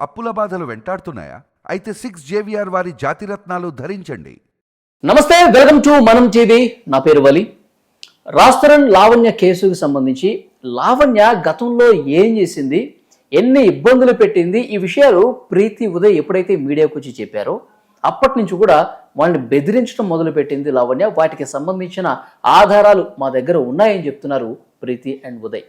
అప్పుల బాధలు వెంటాడుతున్నాయా? అయితే 6 JVR వారి జాతిరత్నాలు ధరించండి. నమస్తే, వెల్కమ్ టు మనం టీవీ. నా పేరు వలి. రాజ్ లావణ్య కేసుకు సంబంధించి లావణ్య గతంలో ఏం చేసింది, ఎన్ని ఇబ్బందులు పెట్టింది, ఈ విషయాలు ప్రీతి ఉదయ్ ఎప్పుడైతే మీడియాకు వచ్చి చెప్పారో అప్పటి నుంచి కూడా వాళ్ళని బెదిరించడం మొదలుపెట్టింది లావణ్య. వాటికి సంబంధించిన ఆధారాలు మా దగ్గర ఉన్నాయని చెప్తున్నారు ప్రీతి అండ్ ఉదయ్.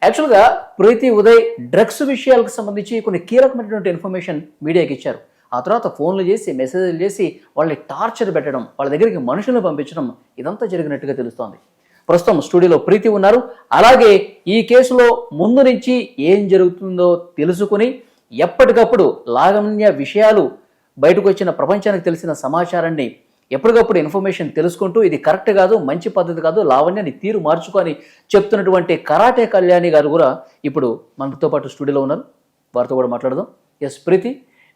యాక్చువల్గా ప్రీతి ఉదయ్ డ్రగ్స్ విషయాలకు సంబంధించి కొన్ని కీలకమైనటువంటి ఇన్ఫర్మేషన్ మీడియాకి ఇచ్చారు. ఆ తర్వాత ఫోన్లు చేసి మెసేజ్లు చేసి వాళ్ళని టార్చర్ పెట్టడం, వాళ్ళ దగ్గరికి మనుషులను పంపించడం, ఇదంతా జరిగినట్టుగా తెలుస్తోంది. ప్రస్తుతం స్టూడియోలో ప్రీతి ఉన్నారు. అలాగే ఈ కేసులో ముందు నుంచి ఏం జరుగుతుందో తెలుసుకుని ఎప్పటికప్పుడు లావణ్య విషయాలు బయటకు వచ్చిన ప్రపంచానికి తెలిసిన సమాచారాన్ని ఎప్పటికప్పుడు ఇన్ఫర్మేషన్ తెలుసుకుంటూ ఇది కరెక్ట్ కాదు, మంచి పద్ధతి కాదు, లావణ్యని తీరు మార్చుకొని చెప్తున్నటువంటి కరాటే కళ్యాణి గారు కూడా ఇప్పుడు మనతో పాటు స్టూడియోలో ఉన్నారు. వారితో కూడా మాట్లాడదాం. ఎస్ ప్రీతి,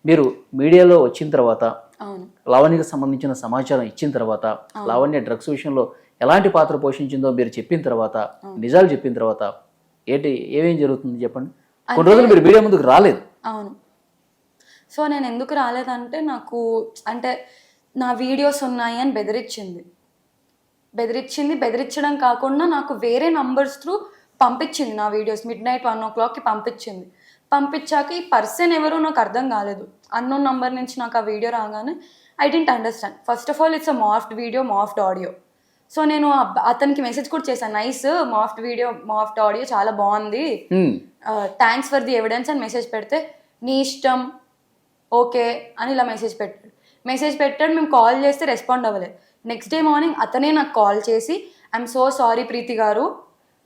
మీరు మీడియాలో వచ్చిన తర్వాత లావణ్యకి సంబంధించిన సమాచారం ఇచ్చిన తర్వాత, లావణ్య డ్రగ్స్ విషయంలో ఎలాంటి పాత్ర పోషించిందో మీరు చెప్పిన తర్వాత, నిజాలు చెప్పిన తర్వాత ఏమేం జరుగుతుంది చెప్పండి. కొన్ని రోజులు మీరు మీడియా ముందుకు రాలేదు. అవును. సో నేను ఎందుకు రాలేదంటే, నాకు అంటే నా వీడియోస్ ఉన్నాయి అని బెదిరించడం కాకుండా నాకు వేరే నంబర్స్ త్రూ పంపించింది. నా వీడియోస్ midnight 1 o'clockకి పంపించింది. పంపించాక ఈ పర్సన్ ఎవరో నాకు అర్థం కాలేదు. అన్నోన్ నంబర్ నుంచి నాకు ఆ వీడియో రాగానే I didn't understand. First of all it's a morphed video, morphed audio. So నేను అతనికి మెసేజ్ కూడా చేశాను, nice morphed video, morphed audio చాలా బాగుంది, థ్యాంక్స్ ఫర్ ది ఎవిడెన్స్ అని మెసేజ్ పెడితే, నీ ఇష్టం ఓకే అని ఇలా మెసేజ్ పెట్టాడు. మేము కాల్ చేస్తే రెస్పాండ్ అవ్వలేదు. నెక్స్ట్ డే మార్నింగ్ అతనే నాకు కాల్ చేసి, ఐఎమ్ సో సారీ ప్రీతి గారు,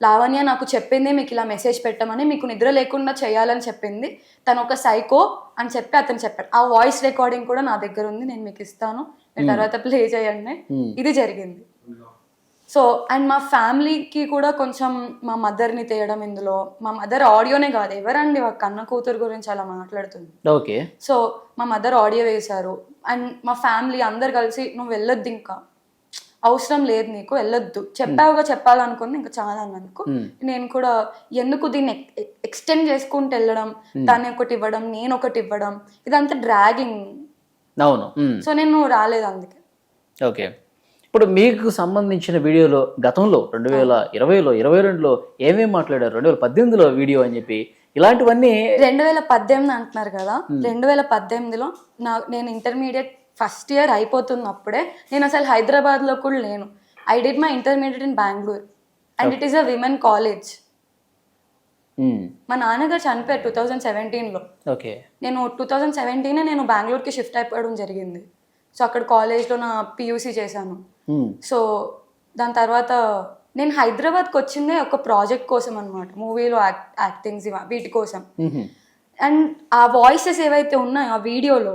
లావణ్య నాకు చెప్పింది మీకు ఇలా మెసేజ్ పెట్టమని, మీకు నిద్ర లేకుండా చేయాలని చెప్పింది, తను ఒక సైకో అని చెప్పి అతను చెప్పాడు. ఆ వాయిస్ రికార్డింగ్ కూడా నా దగ్గర ఉంది, నేను మీకు ఇస్తాను, మీరు తర్వాత ప్లే చేయండి. ఇది జరిగింది. సో అండ్ మా ఫ్యామిలీకి కూడా కొంచెం మా మదర్ని తేయడం ఇందులో. మా మదర్ ఆడియోనే కాదు, ఎవరండి కన్న కూతురు గురించి అలా మాట్లాడుతుంది. ఓకే. సో మా మదర్ ఆడియో వేశారు అండ్ మా ఫ్యామిలీ అందరు కలిసి, నువ్వు వెళ్ళొద్దు, ఇంకా అవసరం లేదు, నీకు వెళ్ళొద్దు, చెప్పావుగా, చెప్పాలనుకుంది ఇంకా చాలా అన్నందుకు నేను కూడా ఎందుకు దీన్ని ఎక్స్టెండ్ చేసుకుంటూ వెళ్ళడం, తను ఒకటి ఇవ్వడం, నేను ఒకటి ఇవ్వడం, ఇదంతా డ్రాగింగ్. అవును. సో నేను రాలేదు అందుకే. ఓకే. ఇప్పుడు మీకు సంబంధించిన వీడియోలో గతంలో 2020లో 2022లో ఏమేమి మాట్లాడారు, 2018లో వీడియో అని చెప్పి ఇలాంటివన్నీ 2018 అంటున్నారు కదా. 2018లో నేను ఇంటర్మీడియట్ ఫస్ట్ ఇయర్ అయిపోతున్నప్పుడే, నేను అసలు హైదరాబాద్లో కూడా లేను. I did my intermediate in Bengaluru and it is a women college. మా నాన్నగారు చనిపోయారు 2017లో. ఓకే. నేను 2017 నేను బెంగళూరుకి షిఫ్ట్ అయిపోవడం జరిగింది. సో అక్కడ కాలేజ్లో నా PUC చేశాను. సో దాని తర్వాత నేను హైదరాబాద్కి వచ్చిందే ఒక ప్రాజెక్ట్ కోసం అనమాట, మూవీలో యాక్టింగ్స్ వీటి కోసం. అండ్ ఆ వాయిసెస్ ఏవైతే ఉన్నాయో ఆ వీడియోలో,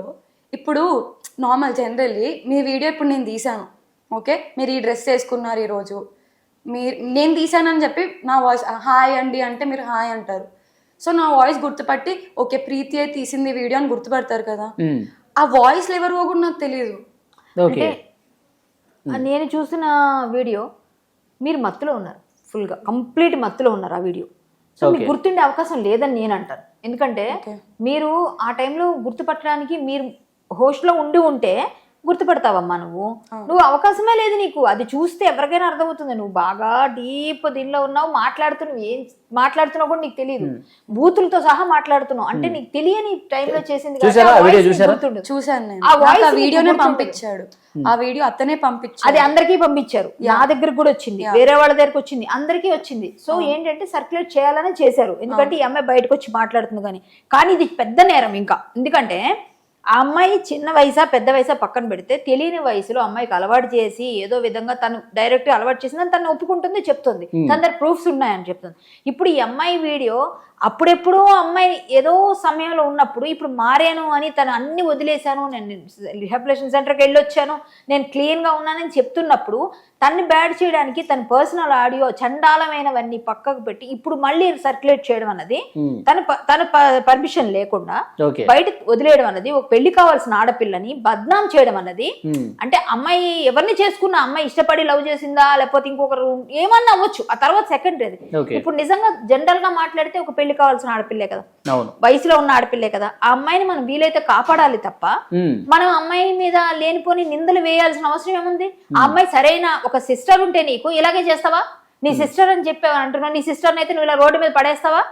ఇప్పుడు నార్మల్ జనరల్లీ మీ వీడియో ఇప్పుడు నేను తీసాను, ఓకే, మీరు ఈ డ్రెస్ వేసుకున్నారు ఈరోజు, నేను తీసానని చెప్పి నా వాయిస్ హాయ్ అండి అంటే మీరు హాయ్ అంటారు. సో నా వాయిస్ గుర్తుపట్టి ఓకే ప్రీతి అయితే తీసింది వీడియో అని గుర్తుపడతారు కదా. ఆ వాయిస్ ఎవరో కూడా నాకు తెలియదు. అంటే నేను చూసిన వీడియో మీరు మత్తులో ఉన్నారు, ఫుల్గా కంప్లీట్ మత్తులో ఉన్నారు ఆ వీడియో. సో మీకు గుర్తుండే అవకాశం లేదని నేను అంటాను. ఎందుకంటే మీరు ఆ టైంలో గుర్తుపట్టడానికి మీరు హోస్ట్లో ఉంటే గుర్తుపడతావమ్మా. నువ్వు అవకాశమే లేదు నీకు. అది చూస్తే ఎవరికైనా అర్థమవుతుంది నువ్వు బాగా డీప్ దీనిలో ఉన్నావు. ఏం మాట్లాడుతున్నావు కూడా నీకు తెలియదు, బూతులతో సహా మాట్లాడుతున్నావు. అంటే నీకు తెలియని టైంలో చేసింది. చూసాను, ఆ వీడియోనే పంపించాడు, ఆ వీడియో అతనే పంపించాడు. అది అందరికీ పంపించారు, నా దగ్గరకు కూడా వచ్చింది, వేరే వాళ్ళ దగ్గరకు వచ్చింది, అందరికీ వచ్చింది. సో ఏంటంటే సర్క్యులేట్ చేయాలని చేశారు, ఎందుకంటే ఈ అమ్మాయి బయటకు వచ్చి మాట్లాడుతుంది. కానీ ఇది పెద్ద నేరం ఇంకా. ఎందుకంటే ఆ అమ్మాయి చిన్న వయసా పెద్ద వయసా పక్కన పెడితే, తెలియని వయసులో అమ్మాయికి అలవాటు చేసి ఏదో విధంగా తను డైరెక్ట్ అలవాటు చేసిందని తను ఒప్పుకుంటుంది, చెప్తుంది, తన దగ్గర ప్రూఫ్స్ ఉన్నాయని చెప్తుంది. ఇప్పుడు ఈ అమ్మాయి వీడియో అప్పుడెప్పుడో అమ్మాయి ఏదో సమయంలో ఉన్నప్పుడు, ఇప్పుడు మారాను అని తను అన్ని వదిలేశాను, నేను రిహాబిలిటేషన్ సెంటర్కి వెళ్ళొచ్చాను, నేను క్లీన్గా ఉన్నానని చెప్తున్నప్పుడు తన్ని బ్యాడ్ చేయడానికి తన పర్సనల్ ఆడియో చండాలమైనవన్నీ పక్కకు పెట్టి ఇప్పుడు మళ్ళీ సర్క్యులేట్ చేయడం అన్నది, తన పర్మిషన్ లేకుండా బయట వదిలేయడం అన్నది ఒక పెళ్లి కావాల్సిన ఆడపిల్లని బద్నాం చేయడం అన్నది అంటే అమ్మాయి ఎవరిని చేసుకున్న అమ్మాయి ఇష్టపడి లవ్ చేసిందా లేకపోతే ఇంకొకరు ఏమన్నా అవ్వచ్చు, ఆ తర్వాత సెకండరీ అది. ఇప్పుడు నిజంగా జనరల్ గా మాట్లాడితే ఒక పెళ్లి కావాల్సిన ఆడపిల్లే కదా, వయసులో ఉన్న ఆడపిల్లే కదా, ఆ అమ్మాయిని మనం వీలైతే కాపాడాలి తప్ప మనం అమ్మాయి మీద లేనిపోని నిందలు వేయాల్సిన అవసరం ఏముంది? ఆ అమ్మాయి సరైన ఒక సిస్టర్ ఉంటే నీకు ఇలాగే చేస్తావా? నీ సిస్టర్ అని చెప్పావు అంటున్నావు, నీ సిస్టర్ అయితే నువ్వు ఇలా రోడ్డు మీద పడేస్తావా?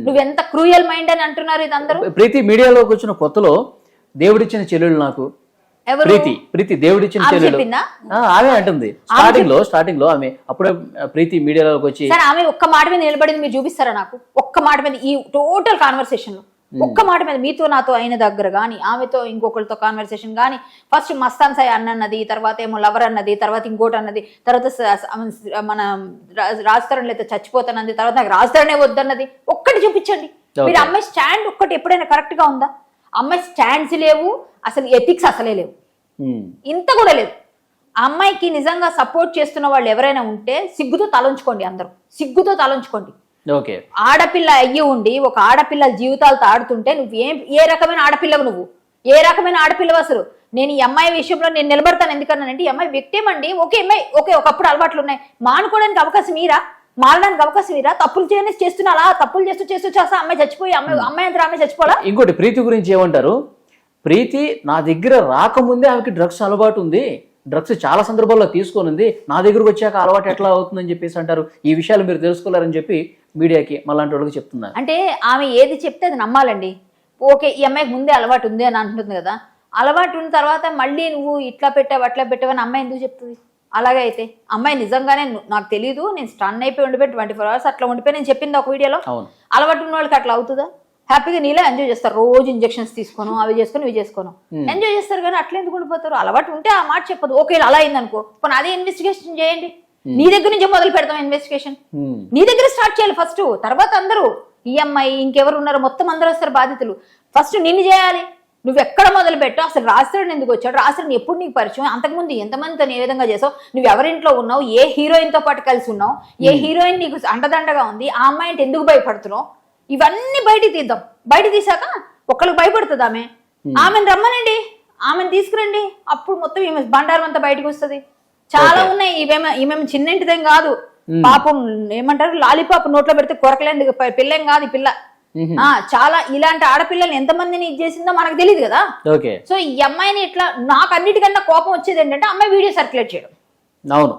నువ్వెంత క్రూయల్ మైండ్ అని అంటున్నారు ఇది అందరూ. ప్రీతి మీడియాలోకి వచ్చిన కొత్తలో దేవుడిచ్చిన చెల్లెలు నాకు ప్రీతి దేవుడిచ్చిన చెల్లెలు ఆమె అంటుంది స్టార్టింగ్ లో ఆమె అప్పుడే ప్రీతి మీడియాలోకి వచ్చి సరే ఆమె ఒక్క మాట మీద నిలబడింది మీరు చూపిస్తారా నాకు? ఒక్క మాట మీద ఈ టోటల్ కాన్వర్సేషన్ లో ఒక్క మాట మీద మీతో నాతో అయిన దగ్గర కానీ ఆమెతో ఇంకొకరితో కాన్వర్సేషన్ కానీ ఫస్ట్ మస్తాన్ సాయి అన్నది, తర్వాత ఏమో లవర్ అన్నది, తర్వాత ఇంకోటి అన్నది, తర్వాత మన రాజతరణ్ అయితే చచ్చిపోతానది, తర్వాత నాకు రాజతరణే వద్దన్నది. ఒక్కటి చూపించండి మీరు. అమ్మాయి స్టాండ్ ఒక్కటి ఎప్పుడైనా కరెక్ట్ గా ఉందా? అమ్మాయి స్టాండ్స్ లేవు, అసలు ఎథిక్స్ అసలే లేవు, ఇంత కూడా లేదు. ఆ అమ్మాయికి నిజంగా సపోర్ట్ చేస్తున్న వాళ్ళు ఎవరైనా ఉంటే సిగ్గుతో తలంచుకోండి, అందరూ సిగ్గుతో తలంచుకోండి. ఆడపిల్ల అయ్యి ఉండి ఒక ఆడపిల్ల జీవితాలతో ఆడుతుంటే నువ్వు ఏ రకమైన ఆడపిల్లవు? నువ్వు ఏ రకమైన ఆడపిల్లవు అసలు? నేను ఈ అమ్మాయి విషయంలో నేను నిలబడతాను ఎందుకన్నానంటే ఈ అమ్మాయి వ్యక్తి అండి. ఓకే ఒకప్పుడు అలవాట్లు ఉన్నాయి, మానుకోవడానికి అవకాశం మీరా, మారడానికి అవకాశం మీరా? తప్పులు చేస్తున్నా అలా తప్పులు చేస్తూ చేస్తా అమ్మాయి చచ్చిపోయి అమ్మాయి అంతా అమ్మాయి చచ్చిపోలా. ఇంకోటి ప్రీతి గురించి ఏమంటారు? ప్రీతి నా దగ్గర రాకముందే ఆమెకి డ్రగ్స్ అలవాటు ఉంది, డ్రగ్స్ చాలా సందర్భాల్లో తీసుకొనింది, నా దగ్గరకు వచ్చాక అలవాటు ఎట్లా అవుతుందని చెప్పేసి అంటారు. ఈ విషయాలు మీరు తెలుసుకోలేరని చెప్పి మీడియాకి మళ్ళాంటి వాళ్ళకి చెప్తున్నారు. అంటే ఆమె ఏది చెప్తే అది నమ్మాలండి. ఓకే ఈ అమ్మాయికి ముందే అలవాటు ఉంది అని అంటుంది కదా, అలవాటు ఉన్న తర్వాత మళ్ళీ నువ్వు ఇట్లా పెట్టావు అట్లా పెట్టావని అమ్మాయి ఎందుకు చెప్తుంది? అలాగే అయితే అమ్మాయి నిజంగానే నాకు తెలియదు, నేను స్టన్ అయిపోయి ఉండిపోయి 24 hours అట్లా ఉండిపోయి నేను చెప్పింది ఒక వీడియోలో. అలవాటు ఉన్న వాళ్ళకి అట్లా అవుతుందా? హ్యాపీగా నీలా ఎంజాయ్ చేస్తారు, రోజు ఇంజెక్షన్స్ తీసుకోను అవి చేసుకొని ఇవి చేసుకోను ఎంజాయ్ చేస్తారు. కానీ అట్లా ఎందుకు ఉండిపోతారు? అలవాటు ఉంటే ఆ మాట చెప్పదు. ఓకే అలా అయింది అనుకో, కానీ అదే ఇన్వెస్టిగేషన్ చేయండి. నీ దగ్గర నుంచే మొదలు పెడతాం ఇన్వెస్టిగేషన్, నీ దగ్గర స్టార్ట్ చేయాలి ఫస్ట్. తర్వాత అందరూ ఈ అమ్మాయి ఇంకెవరు ఉన్నారో మొత్తం అందరూ వస్తారు బాధితులు. ఫస్ట్ నిన్ను చేయాలి. నువ్వు ఎక్కడ మొదలు పెట్టావు? అసలు రాజస్థాన్ ఎందుకు వచ్చాడు? రాజస్థాన్ ఎప్పుడు నీకు పరిచయం? అంతకుముందు ఎంతమందితో ఏ విధంగా చేసావు? నువ్వు ఎవరింట్లో ఉన్నావు? ఏ హీరోయిన్ తో పాటు కలిసి ఉన్నావు? ఏ హీరోయిన్ నీకు అండదండగా ఉంది? ఆ అమ్మాయి అంటే ఎందుకు భయపడుతున్నావు? ఇవన్నీ బయటికి తీద్దాం. బయట తీసాక ఒకళ్ళకి భయపడుతుంది ఆమెను రమ్మనండి, ఆమెను తీసుకురండి, అప్పుడు మొత్తం ఈమె బండారం అంతా బయటకు వస్తుంది. చాలా ఉన్నాయి. ఈమె చిన్నింటిదేం కాదు, పాపం ఏమంటారు లాలీపాప్ నోట్లో పెడితే కొరకలేంది పిల్లేం కాదు ఈ పిల్ల. చాలా ఇలాంటి ఆడపిల్లల్ని ఎంతమందిని ఇది చేసిందో మనకు తెలియదు కదా. సో ఈ అమ్మాయిని ఇట్లా నాకు అన్నిటికన్నా కోపం వచ్చేది ఏంటంటే అమ్మాయి వీడియో సర్క్యులేట్ చేయడం. అవును,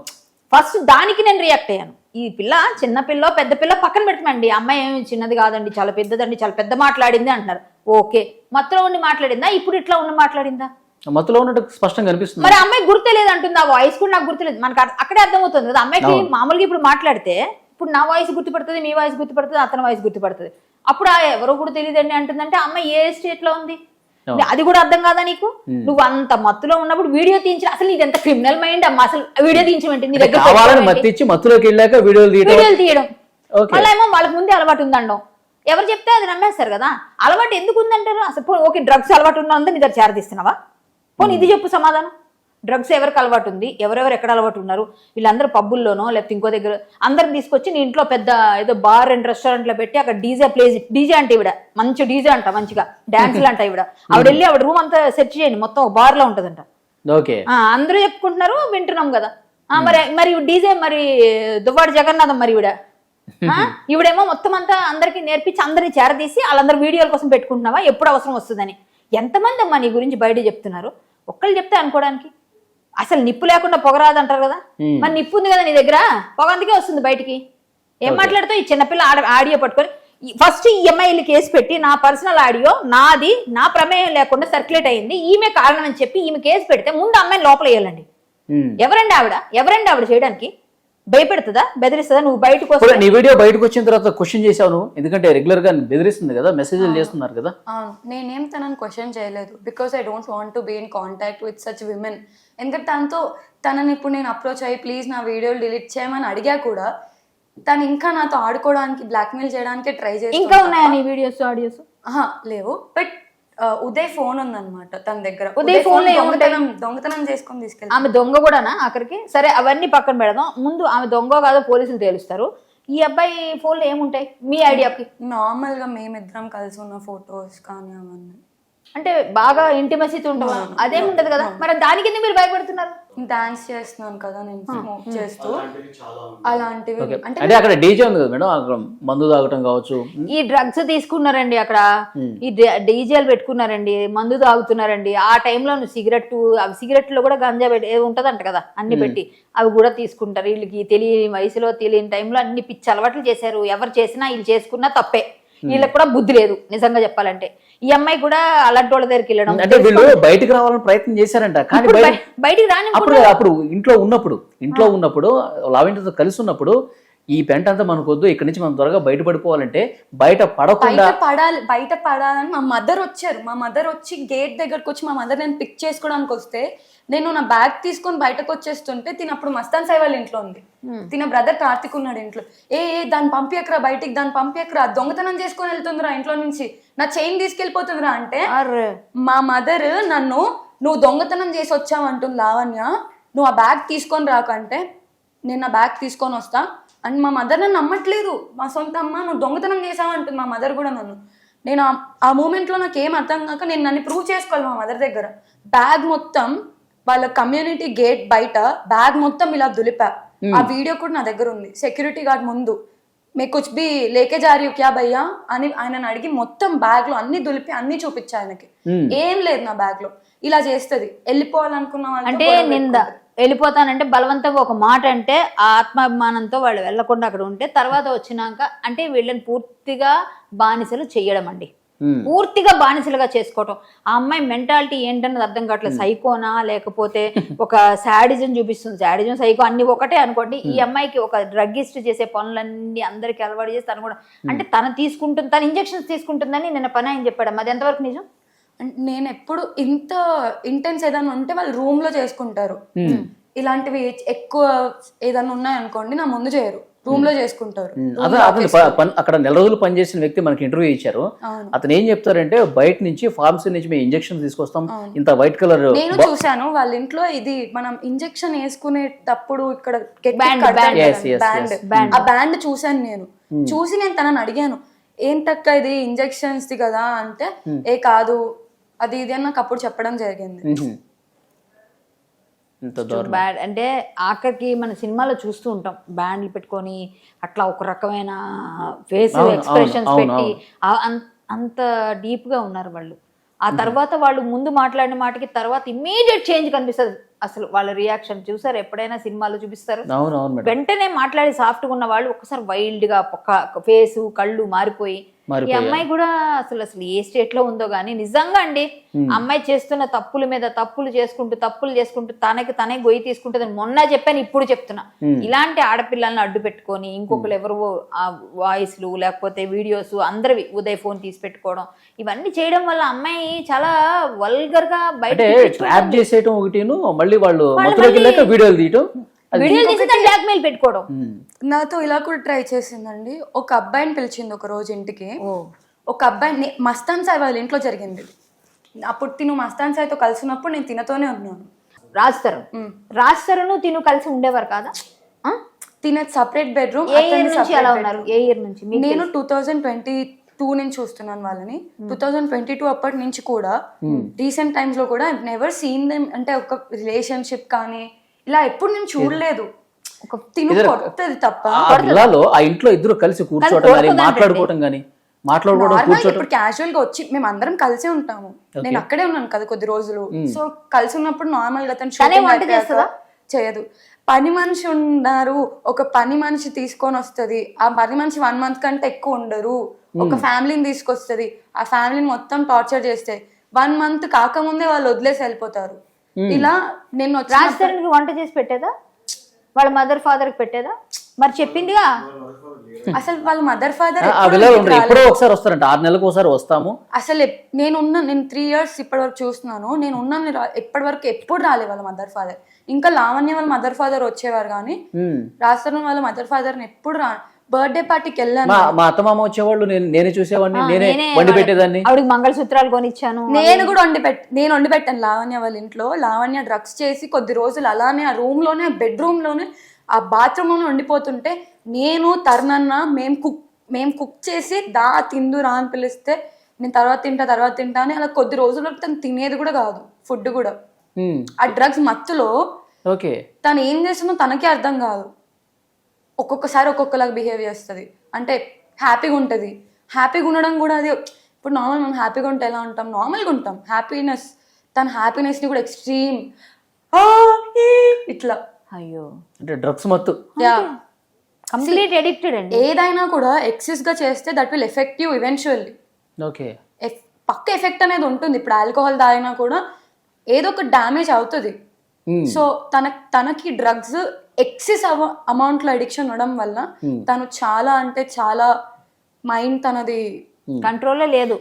ఫస్ట్ దానికి నేను రియాక్ట్ అయ్యాను. ఈ పిల్ల చిన్న పిల్ల పెద్ద పిల్ల పక్కన పెడతామండి, అమ్మాయి ఏమి చిన్నది కాదండి, చాలా పెద్దదండి, చాలా పెద్ద మాట్లాడింది అంటున్నారు. ఓకే మత్తులో ఉండి మాట్లాడిందా? ఇప్పుడు ఇట్లా ఉండి మాట్లాడిందా? మత్తులో ఉన్నట్టు స్పష్టంగా కనిపిస్తుంది. మరి అమ్మాయి గుర్తులేదు అంటుంది, ఆ వాయిస్ కూడా నాకు గుర్తులేదు. మనకు అక్కడే అర్థమవుతుంది కదా. అమ్మాయికి మామూలుగా ఇప్పుడు మాట్లాడితే ఇప్పుడు నా వాయిస్ గుర్తుపడుతుంది, మీ వాయిస్ గుర్తుపడుతుంది, అతని వాయిస్ గుర్తుపడుతుంది. అప్పుడు ఎవరో కూడా తెలియదండి అంటుందంటే అమ్మాయి ఏ స్టేట్ లో ఉంది? అది కూడా అర్థం కాదా నీకు? నువ్వు అంత మత్తులో ఉన్నప్పుడు వీడియో తీయించి అసలు ఇది ఎంత క్రిమినల్ మైండ్ అమ్మా, అసలు వీడియో తీయించమంటే నీ దగ్గర మత్తులోకి వెళ్ళాక వీడియోలు తీయడం. మళ్ళీ ఏమో వాళ్ళకి ముందే అలవాటు ఉందండం. ఎవరు చెప్తే అది నమ్మేస్తారు కదా. అలవాటు ఎందుకు ఉందంటారు? అసలు ఓకే డ్రగ్స్ అలవాటు ఉన్నంతా నీ దగ్గర చేరదీస్తున్నావా? పోనీ ఇది చెప్పు సమాధానం. డ్రగ్స్ ఎవరికి అలవాటు ఉంది, ఎవరెవరు ఎక్కడ అలవాటు ఉన్నారు, వీళ్ళందరూ పబ్బుల్లోనో లేకపోతే ఇంకో దగ్గర అందరిని తీసుకొచ్చి నీ ఇంట్లో పెద్ద ఏదో బార్ అండ్ రెస్టారెంట్ లో పెట్టి అక్కడ డీజే అంటే ఇవిడ మంచి డీజే అంట, మంచిగా డాన్సులు అంట ఇవిడ. ఆవిడ వెళ్ళి ఆవిడ రూమ్ అంతా సెర్చ్ చేయండి, మొత్తం బార్ లో ఉంటదంట. అందరూ చెప్పుకుంటున్నారు వింటున్నాం కదా. మరి డీజే మరి దువ్వాడు జగన్నాథం మరి ఈవిడేమో మొత్తం అంతా అందరికి నేర్పించి అందరినీ చేరదీసి వాళ్ళందరూ వీడియోల కోసం పెట్టుకుంటున్నావా ఎప్పుడు అవసరం వస్తుందని. ఎంతమంది అమ్మా నీ గురించి బయట చెప్తున్నారు? ఒక్కళ్ళు చెప్తే అనుకోవడానికి. అసలు నిప్పు లేకుండా పొగరాదు అంటారు కదా, మరి నిప్పు ఉంది కదా నీ దగ్గర, పొగ అందుకే వస్తుంది బయటికి. ఏం మాట్లాడుతావు? ఈ చిన్నపిల్ల ఆడియో పట్టుకొని ఫస్ట్ ఈ అమ్మాయిలు కేసు పెట్టి నా పర్సనల్ ఆడియో నాది, నా ప్రమేయం లేకుండా సర్క్యులేట్ అయ్యింది, ఈమె కారణం అని చెప్పి ఈమె కేసు పెడితే ముందు అమ్మాయిని లోపల వేయాలండి. ఎవరండి ఆవిడ చేయడానికి? భయపెడుతుందా, బెదిరిస్తుందా? నువ్వు బయటకు వస్తే నీ వీడియో బయటకు వచ్చిన తర్వాత క్వశ్చన్ చేసావు నువ్వు, ఎందుకంటే రెగ్యులర్ గా బెదిరిస్తుంది కదా, మెసేజ్లు చేస్తున్నారు కదా. నేనేం తనని క్వశ్చన్ చేయలేదు, because I don't want to be in contact with such women. ఎందుకంటే తనని ఇప్పుడు నేను అప్రోచ్ అయ్యి ప్లీజ్ నా వీడియోలు డిలీట్ చేయమని అడిగా కూడా తను ఇంకా నాతో ఆడుకోవడానికి బ్లాక్మెయిల్ చేయడానికి ట్రై చేసి. ఇంకా ఉన్నాయా నీ వీడియోస్ ఆడియోస్? లేవు, బట్ ఉదయ్ ఫోన్ ఉందన్నమాట తన దగ్గర. ఉదయ్ ఫోన్ దొంగతనం చేసుకుని తీసుకెళ్ళి. ఆమె దొంగ కూడానా ఆఖరికి? సరే అవన్నీ పక్కన పెడదాం, ముందు ఆమె దొంగ కాదో పోలీసులు తేలుస్తారు. ఈ అబ్బాయి ఫోన్లో ఏముంటాయి మీ ఐడియాకి? నార్మల్ గా మేమిద్దరం కలిసి ఉన్న ఫొటోస్ కానీ అవన్నీ. అంటే బాగా ఇంటిమసీతో ఉంటావా? అదేం ఉండదు కదా, మరి దానికి ఎందుకు మీరు భయపడుతున్నారు? డాన్స్ చేస్తున్నాను కదా నేను, స్మోక్ చేస్తూ అలాంటివి. అంటే అంటే అక్కడ డీజే ఉంది కదా మేడం, అక్కడ మందు తాగటం కావచ్చు. ఈ డ్రగ్స్ తీసుకున్నారండి అక్కడ, ఈ డీజేలు పెట్టుకున్నారండి, మందు తాగుతున్నారండి. ఆ టైంలో సిగరెట్లో కూడా గంజా పెట్టి ఉంటదంట కదా, అన్ని పెట్టి అవి కూడా తీసుకుంటారు. వీళ్ళకి తెలియని వయసులో తెలియని టైంలో అన్ని పిచ్చి అలవాట్లు చేశారు. ఎవరు చేసినా వీళ్ళు చేసుకున్నా తప్పే, వీళ్ళకి కూడా బుద్ధి లేదు నిజంగా చెప్పాలంటే. ఈ అమ్మాయి కూడా అలాంటి వాళ్ళ దగ్గరికి వెళ్ళడం, అంటే వీళ్ళు బయటకు రావాలని ప్రయత్నం చేశారంట, కానీ బయటికి రాని అప్పుడు ఇంట్లో ఉన్నప్పుడు లావణ్యతో కలిసి ఉన్నప్పుడు ఈ పెంట అంతా మనకొద్దు, ఇక్కడి నుంచి మనం త్వరగా బయటపడిపోవాలంటే బయట పడాలని మా మదర్ వచ్చారు. మా మదర్ వచ్చి గేట్ దగ్గరకు వచ్చి, మా మదర్ నేను పిక్ చేసుకోవడానికి వస్తే నేను నా బ్యాగ్ తీసుకొని బయటకు వచ్చేస్తుంటే తిన అప్పుడు మస్తాన్ సాయి వాళ్ళ ఇంట్లో ఉంది, తిన బ్రదర్ కార్తిక్ ఉన్నాడు ఇంట్లో. దాన్ని పంపియకరా బయటికి, దాన్ని పంపియకరా, దొంగతనం చేసుకొని వెళ్తుందిరా ఇంట్లో నుంచి, నా చైన్ తీసుకెళ్ళిపోతుందిరా అంటే మా మదర్ నన్ను నువ్వు దొంగతనం చేసి వచ్చావు అంటుంది లావణ్య, నువ్వు ఆ బ్యాగ్ తీసుకొని రాకంటే నేను నా బ్యాగ్ తీసుకొని వస్తా అండ్ మా మదర్ నన్ను నమ్మట్లేదు. మా సొంత అమ్మ నువ్వు దొంగతనం చేసావు అంటుంది మా మదర్ కూడా నన్ను. నేను ఆ మూమెంట్లో నాకు ఏం అర్థం కాక నేను నన్ను ప్రూవ్ చేసుకోవాలి మా మదర్ దగ్గర. బ్యాగ్ మొత్తం వాళ్ళ కమ్యూనిటీ గేట్ బయట బ్యాగ్ మొత్తం ఇలా దులిపా. ఆ వీడియో కూడా నా దగ్గర ఉంది. సెక్యూరిటీ గార్డ్ ముందు మే కుచ్ బి లేకే జారీ క్యా భయ్యా అని ఆయనను అడిగి మొత్తం బ్యాగ్ లో అన్ని దులిపి అన్ని చూపించా ఆయనకి. ఏం లేదు నా బ్యాగ్ లో. ఇలా చేస్తుంది. వెళ్ళిపోవాలనుకున్న అంటే నింద వెళ్ళిపోతానంటే బలవంతంగా ఒక మాట అంటే ఆ ఆత్మాభిమానంతో వాళ్ళు వెళ్లకుండా అక్కడ ఉంటే తర్వాత వచ్చినాక అంటే వీళ్ళని పూర్తిగా బానిసలు చెయ్యడం అండి, పూర్తిగా బానిసలుగా చేసుకోవటం. ఆ అమ్మాయి మెంటాలిటీ ఏంటన్నది అర్థం కావట్లేదు. సైకోనా లేకపోతే ఒక శాడిజం చూపిస్తుంది, శాడిజం సైకో అన్ని ఒకటే అనుకోండి. ఈ అమ్మాయికి ఒక డ్రగ్గిస్ట్ చేసే పనులన్నీ అందరికి అలవాటు చేసి తను కూడా అంటే తను తీసుకుంటుంది, తను ఇంజెక్షన్స్ తీసుకుంటుందని నిన్న పని ఆయన చెప్పాడు. అది ఎంతవరకు నిజం? నేను ఎప్పుడు ఇంత ఇంటెన్స్ ఏదైనా ఉంటే వాళ్ళు రూమ్ లో చేసుకుంటారు. ఇలాంటివి ఎక్కువ ఏదైనా ఉన్నాయనుకోండి నా ముందు చేయరు, రూమ్ లో చేసుకుంటారు. అక్కడ నెల రోజులు పనిచేసిన వ్యక్తి మనకి ఇంటర్వ్యూ ఇచ్చారు. అతను ఏం చెప్తారంటే బయట నుంచి ఫార్మసీ నుంచి మేము ఇంజెక్షన్ తీసుకొస్తాం, ఇంత వైట్ కలర్. నేను చూసాను వాళ్ళ ఇంట్లో ఇది మనం ఇంజెక్షన్ వేసుకునేటప్పుడు ఇక్కడ ఆ బ్యాండ్ చూసాను నేను. చూసి నేను తనని అడిగాను ఏంటక్క ఇది ఇంజెక్షన్స్ కదా అంటే కాదు అది ఇది అని నాకు అప్పుడు చెప్పడం జరిగింది. బ్యాడ్ అంటే ఆఖరికి మన సినిమాలో చూస్తూ ఉంటాం బ్యాండ్లు పెట్టుకొని అట్లా ఒక రకమైన ఫేస్ ఎక్స్ప్రెషన్స్ పెట్టి అంత డీప్ గా ఉన్నారు వాళ్ళు. ఆ తర్వాత వాళ్ళు ముందు మాట్లాడిన మాటకి తర్వాత ఇమ్మీడియట్ చేంజ్ కనిపిస్తుంది. అసలు వాళ్ళ రియాక్షన్ చూసారు ఎప్పుడైనా సినిమాలో చూపిస్తారు, వెంటనే మాట్లాడి సాఫ్ట్గా ఉన్న వాళ్ళు ఒక్కసారి వైల్డ్ గా ఫేసు కళ్ళు మారిపోయి. ఈ అమ్మాయి కూడా అసలు ఏ స్టేట్ లో ఉందో గానీ నిజంగా అండి అమ్మాయి చేస్తున్న తప్పుల మీద తప్పులు చేసుకుంటూ తనే గొయ్యి తీసుకుంటుంది. మొన్న చెప్పాను ఇప్పుడు చెప్తున్నా, ఇలాంటి ఆడపిల్లల్ని అడ్డు పెట్టుకొని ఇంకొకరు ఎవరు ఆ వాయిస్లు లేకపోతే వీడియోస్ అందరివి ఉదయ్ ఫోన్ తీసి పెట్టుకోవడం ఇవన్నీ చేయడం వల్ల అమ్మాయి చాలా వల్గర్ గా బయట ట్రాప్ చేసేయడం ఒకటిను, మళ్ళీ వాళ్ళు వీడియోలు తీయటం, బ్లాక్మెయిల్ పెట్టుకోవడం. నాతో ఇలా కూడా ట్రై చేసిందండి. ఒక అబ్బాయిని పిలిచింది ఒక రోజు ఇంటికి. ఒక అబ్బాయిని మస్తాన్ సాయి వాళ్ళ ఇంట్లో జరిగింది. అప్పుడు తిను మస్తాన్ సాయితో కలిసినప్పుడు నేను తినతోనే ఉన్నాను. రాజ్ తరుణ్ తిను కలిసి ఉండేవారు కాదా? తిన సపరేట్ బెడ్రూమ్. ఏ ఇయర్ నుంచి? నేను 2022 నుంచి చూస్తున్నాను వాళ్ళని. 2022 అప్పటి నుంచి కూడా రీసెంట్ టైమ్స్ లో కూడా నెవర్ సీన్ దెమ్ అంటే ఒక రిలేషన్షిప్ కానీ ఇలా ఎప్పుడు నేను చూడలేదు. తప్ప ఆ ఇంట్లో ఇద్దరు కలిసి కూర్చోవడం మాట్లాడుకోవడం కానీ ఇప్పుడు క్యాజువల్ గా వచ్చి మేము అందరం కలిసే ఉంటాము. నేను అక్కడే ఉన్నాను కదా కొద్ది రోజులు. సో కలిసి ఉన్నప్పుడు నార్మల్ గా చేయదు. పని మనిషి ఉన్నారు, ఒక పని మనిషి తీసుకొని వస్తుంది. ఆ పని మనిషి 1 month కంటే ఎక్కువ ఉండరు. ఒక ఫ్యామిలీని తీసుకొస్తుంది. ఆ ఫ్యామిలీని మొత్తం టార్చర్ చేస్తే 1 month కాకముందే వాళ్ళు వదిలేసి వెళ్ళిపోతారు. ఇలా నేను రాజ్ తరుణ్ కి వంట చేసి పెట్టేదా? వాళ్ళ మదర్ ఫాదర్ కి పెట్టేదా? మరి చెప్పిందిగా అసలు వాళ్ళ మదర్ ఫాదర్ ఎప్పుడో ఒకసారి వస్తారంట, 6 నెలలకు ఒకసారి వస్తాము. అసలు నేను 3 years ఇప్పటి వరకు చూస్తున్నాను. నేను ఉన్నాను ఇప్పటి వరకు ఎప్పుడు రాలే వాళ్ళ మదర్ ఫాదర్. ఇంకా లావణ్య వాళ్ళ మదర్ ఫాదర్ వచ్చేవారు కానీ రాజ్ తరుణ్ వాళ్ళ మదర్ ఫాదర్ ఎప్పుడు బర్త్డే పార్టీకి వెళ్ళాను. మా అత్తమామ వచ్చేవాళ్ళు, నేనే చూసేవాడిని, నేనే వండి పెట్టేదాన్ని. ఆవిడకి మంగళసూత్రాలు కొనిచ్చాను. నేను కూడా వండి పెట్టాను లావణ్య వాళ్ళ ఇంట్లో. లావణ్య డ్రగ్స్ చేసి కొద్ది రోజులు అలానే ఆ రూమ్ లోనే బెడ్రూమ్ లోనే ఆ బాత్రూమ్ లోనే వండిపోతుంటే నేను తరుణన్న మేము కుక్ చేసి తిందురా అని పిలిస్తే నేను తర్వాత తింటా అని అలా కొద్ది రోజులకు తను తినేది కూడా కాదు, ఫుడ్ కూడా. ఆ డ్రగ్స్ మత్తులో ఓకే. తను ఏం చేస్తుందో తనకే అర్థం కాదు. ఒక్కొక్కసారి ఒక్కొక్కలాగా బిహేవ్ చేస్తుంది. అంటే హ్యాపీగా ఉంటుంది, హ్యాపీగా ఉండడం కూడా అది ఇప్పుడు నార్మల్ మనం హ్యాపీగా ఉంటే ఎలా ఉంటాం, నార్మల్గా ఉంటాం. హ్యాపీనెస్, తన హ్యాపీనెస్ని కూడా ఎక్స్ట్రీమ్ ఇట్లా. అయ్యో, అంటే డ్రగ్స్ మత్తు. యా, కంప్లీట్ ఎడిక్టెడ్ అండి. ఏదైనా కూడా ఎక్సెస్గా చేస్తే that will effective eventually. Okay. పక్క ఎఫెక్ట్ అనేది ఉంటుంది. ఇప్పుడు ఆల్కహాల్ తాగినా కూడా ఏదో ఒక డ్యామేజ్ అవుతుంది. సో తనకి డ్రగ్స్ ఎక్సెస్ అమౌంట్లో అడిక్షన్ ఉండడం వల్ల తను చాలా అంటే చాలా మైండ్ తనది కంట్రోల్లో లేదు.